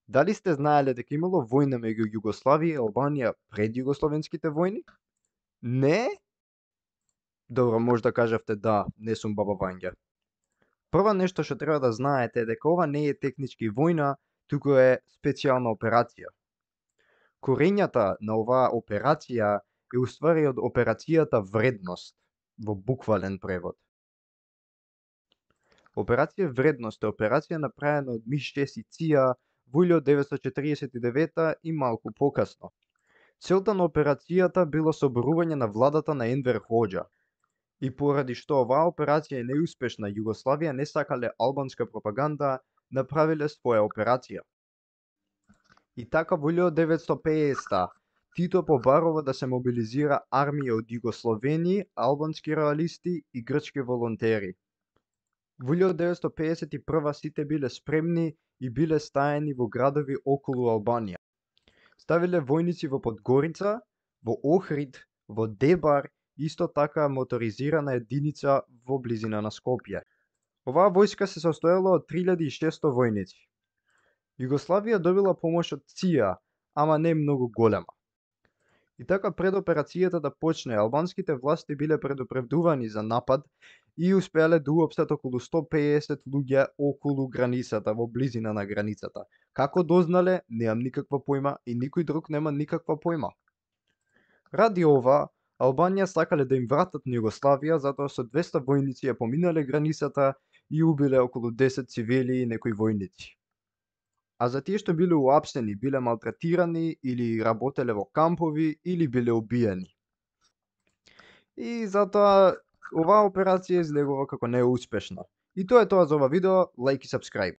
Дали сте знаеле дека имало војна меѓу Југославија и Албанија пред југословенските војни? Не? Добро, може да кажавте да, не сум баба Вања. Прво нешто што треба да знаете е дека ова не е технички војна, туку е специјална операција. Корењата на оваа операција е уствари од операцијата Вредност, во буквален превод. Операција Вредност е операција направена од МИ-6 и ЦИА во 1949 и малку покасно. Целта на операцијата било соборување на владата на Енвер Хоџа. И поради што оваа операција е неуспешна, Југославија не сакале албанска пропаганда, направиле своја операција. И така во 1950 Тито побарува да се мобилизира армија од југословени, албански реалисти и грчки волонтери. Во 1951 сите биле спремни и биле стаени во градови околу Албанија. Ставиле војници во Подгорица, во Охрид, во Дебар, исто така моторизирана единица во близина на Скопје. Оваа војска се состоела од 3600 војници. Југославија добила помош од ЦИА, ама не многу голема. И така пред операцијата да почне, албанските власти биле предупредувани за напад и успеале да уопштат околу 150 луѓе околу границата, во близина на границата. Како дознале, немам никаква појма и никој друг нема никаква појма. Ради ова, Албанија сакале да им вратат на Југославија, затоа со 200 војници ја поминале границата и убиле околу 10 цивили и некои војници. А за тие што биле уапсени, биле малтретирани или работеле во кампови или биле убиени. И затоа оваа операција излегува како неуспешна. И тоа е тоа за ова видео, лајк и сабскрајб.